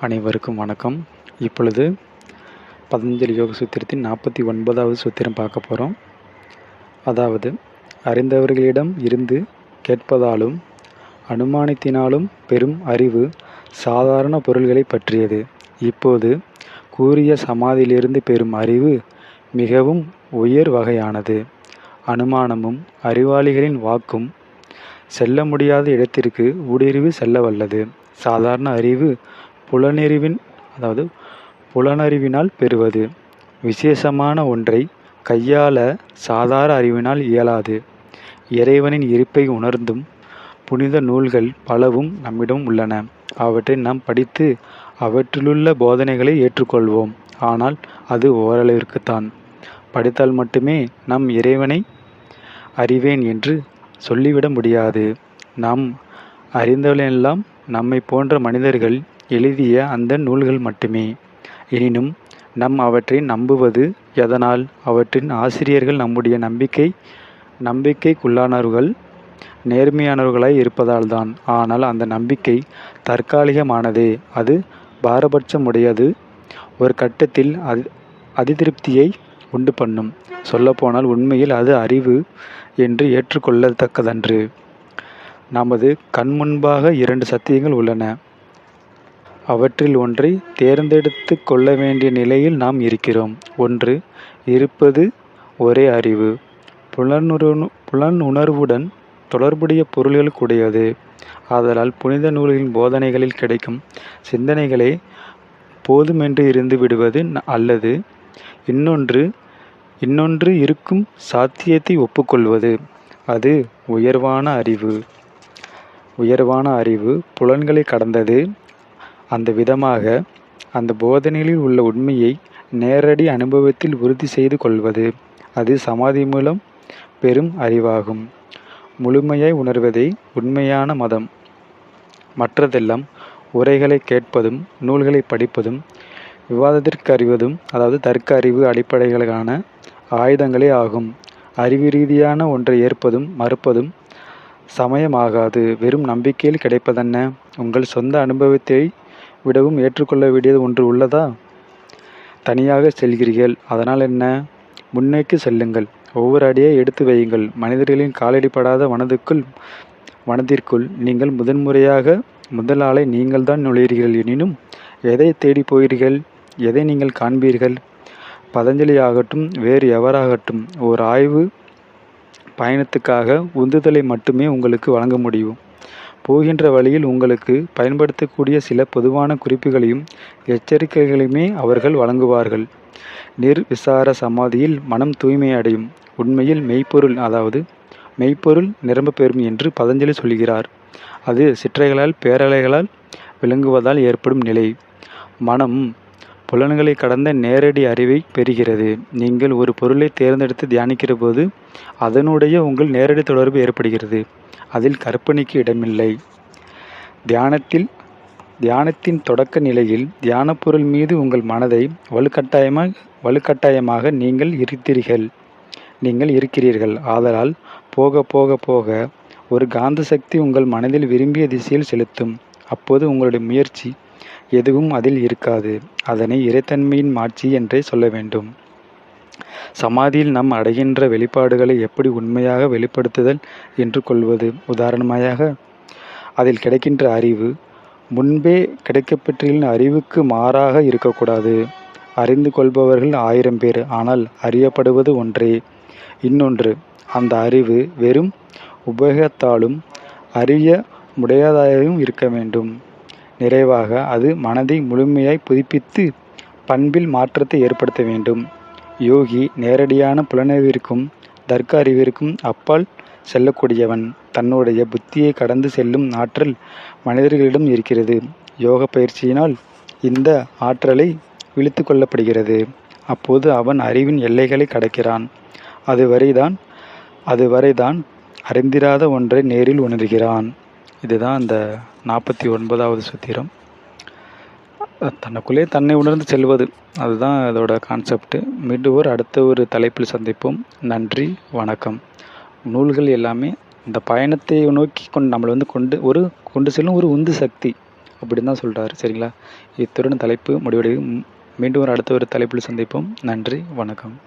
அனைவருக்கும் வணக்கம். இப்பொழுது பதஞ்சலி யோக சூத்திரத்தின் 49வது சூத்திரம் பார்க்க போகிறோம். அதாவது, அறிந்தவர்களிடம் இருந்து கேட்பதாலும் அனுமானத்தினாலும் பெறும் அறிவு சாதாரண பொருள்களை பற்றியது. இப்போது கூறிய சமாதியிலிருந்து பெறும் அறிவு மிகவும் உயர் வகையானது. அனுமானமும் அறிவாளிகளின் வாக்கும் செல்ல முடியாத இடத்திற்கு ஊடுருவி செல்ல வல்லது. சாதாரண அறிவு புலனறிவினால் பெறுவது. விசேஷமான ஒன்றை கையாள சாதாரண அறிவினால் இயலாது. இறைவனின் இருப்பை உணர்ந்தும் புனித நூல்கள் பலவும் நம்மிடம் உள்ளன. அவற்றை நாம் படித்து அவற்றிலுள்ள போதனைகளை ஏற்றுக்கொள்வோம். ஆனால் அது ஓரளவிற்குத்தான். படித்தால் மட்டுமே நாம் இறைவனை அறிவேன் என்று சொல்லிவிட முடியாது. நாம் அறிந்தவர்களெல்லாம் நம்மை போன்ற மனிதர்கள் எழுதிய அந்த நூல்கள் மட்டுமே. எனினும் நாம் அவற்றை நம்புவது எதனால்? அவற்றின் ஆசிரியர்கள் நம்முடைய நம்பிக்கைக்குள்ளானவர்கள் நேர்மையானவர்களாய் இருப்பதால்தான். ஆனால் அந்த நம்பிக்கை தற்காலிகமானதே. அது பாரபட்சமுடையது. ஒரு கட்டத்தில் அதிருப்தியை உண்டு பண்ணும். சொல்லப்போனால் உண்மையில் அது அறிவு என்று ஏற்றுக்கொள்ளத்தக்கதன்று. நமது கண்முன்பாக 2 சத்தியங்கள் உள்ளன. அவற்றில் ஒன்றை தேர்ந்தெடுத்து கொள்ள வேண்டிய நிலையில் நாம் இருக்கிறோம். ஒன்று இருப்பது ஒரே அறிவு, புலனுணர்வுடன் தொடர்புடைய பொருள்களுக்குடையது. ஆதலால் புனித நூல்களின் போதனைகளில் கிடைக்கும் சிந்தனைகளே போதுமென்று இருந்து விடுவது அல்லது இன்னொன்று இருக்கும் சாத்தியத்தை ஒப்புக்கொள்வது. அது உயர்வான அறிவு புலன்களை கடந்தது. அந்த விதமாக அந்த போதனைகளில் உள்ள உண்மையை நேரடி அனுபவத்தில் உறுதி செய்து கொள்வது. அது சமாதி மூலம் பெறும் அறிவாகும். முழுமையாய் உணர்வதே உண்மையான மதம். மற்றதெல்லாம் உரைகளை கேட்பதும் நூல்களை படிப்பதும் விவாதத்திற்கு அறிவதும் தர்க்க அறிவு அடிப்படைகளான ஆயுதங்களே ஆகும். அறிவு ரீதியான ஒன்றை ஏற்பதும் மறுப்பதும் சமயமாகாது. வெறும் நம்பிக்கையில் கிடைப்பதென்ன? உங்கள் சொந்த அனுபவத்தை விடவும் ஏற்றுக்கொள்ள வேண்டியது ஒன்று உள்ளதா? தனியாக செல்கிறீர்கள், அதனால் என்ன? முன்னோக்கி செல்லுங்கள். ஒவ்வொரு அடியை எடுத்து வையுங்கள். மனிதர்களின் காலடிப்படாத வனத்திற்குள் நீங்கள் முதல் ஆளை நீங்கள் தான் நுழைகிறீர்கள். எனினும் எதை தேடி போகிறீர்கள்? எதை நீங்கள் காண்பீர்கள்? பதஞ்சலி ஆகட்டும், வேறு எவராகட்டும், ஓர் ஆய்வு பயணத்துக்காக உந்துதலை மட்டுமே உங்களுக்கு வழங்க முடியும். போகின்ற வழியில் உங்களுக்கு பயன்படுத்தக்கூடிய சில பொதுவான குறிப்புகளையும் எச்சரிக்கைகளையுமே அவர்கள் வழங்குவார்கள். நிர்விசார சமாதியில் மனம் தூய்மை அடையும். உண்மையில் மெய்ப்பொருள் நிரம்ப பெறும் என்று பதஞ்சலி சொல்கிறார். அது சிற்றலைகளால் பேரலைகளால் விளங்குவதால் ஏற்படும் நிலை. மனம் புலன்களை கடந்த நேரடி அறிவை பெறுகிறது. நீங்கள் ஒரு பொருளை தேர்ந்தெடுத்து தியானிக்கிற போது அதனுடைய உங்கள் நேரடி தொடர்பு ஏற்படுகிறது. அதில் கற்பனைக்கு இடமில்லை. தியானத்தின் தொடக்க நிலையில் தியான பொருள் மீது உங்கள் மனதை வலுக்கட்டாயமாக நீங்கள் இருக்கிறீர்கள். ஆதலால் போக போக போக ஒரு காந்த சக்தி உங்கள் மனதில் விரும்பிய திசையில் செலுத்தும். அப்போது உங்களுடைய முயற்சி எதுவும் அதில் இருக்காது. அதனை இறைத்தன்மையின் மாட்சி என்றே சொல்ல வேண்டும். சமாதியில் நாம் அடைகின்ற வெளிப்பாடுகளை எப்படி உண்மையாக வெளிப்படுத்துதல் என்று கொள்வது? உதாரணமாக, அதில் கிடைக்கின்ற அறிவு முன்பே கிடைக்கப்பெற்றிருந்த அறிவுக்கு மாறாக இருக்கக்கூடாது. அறிந்து கொள்பவர்கள் 1000 பேர், ஆனால் அறியப்படுவது ஒன்றே. இன்னொன்று, அந்த அறிவு வெறும் உபயோகத்தாலும் அறிய முடியாததாகவும் இருக்க வேண்டும். நிறைவாக அது மனதை முழுமையாய் புதுப்பித்து பண்பில் மாற்றத்தை ஏற்படுத்த வேண்டும். யோகி நேரடியான புலனறிவிற்கும் தர்க்க அறிவிற்கும் அப்பால் செல்லக்கூடியவன். தன்னுடைய புத்தியை கடந்து செல்லும் ஆற்றல் மனிதர்களிடம் இருக்கிறது. யோக பயிற்சியினால் இந்த ஆற்றலை விழித்து கொள்ளப்படுகிறது. அப்போது அவன் அறிவின் எல்லைகளை கடக்கிறான். அதுவரைதான் அறிந்திராத ஒன்றை நேரில் உணர்கிறான். இதுதான் அந்த 49வது சூத்திரம். தனக்குள்ளே தன்னை உணர்ந்து செல்வது, அதுதான் அதோட கான்செப்ட். மீண்டும் அடுத்த ஒரு தலைப்பில் சந்திப்போம். நன்றி, வணக்கம். நூல்கள் எல்லாமே இந்த பயணத்தை நோக்கி நம்மளை கொண்டு செல்லும் ஒரு உந்து சக்தி. அப்படின்னு தான் சொல்கிறார். சரிங்களா? இத்துடன் தலைப்பு முடிவடையும். மீண்டும் அடுத்த ஒரு தலைப்பில் சந்திப்போம். நன்றி, வணக்கம்.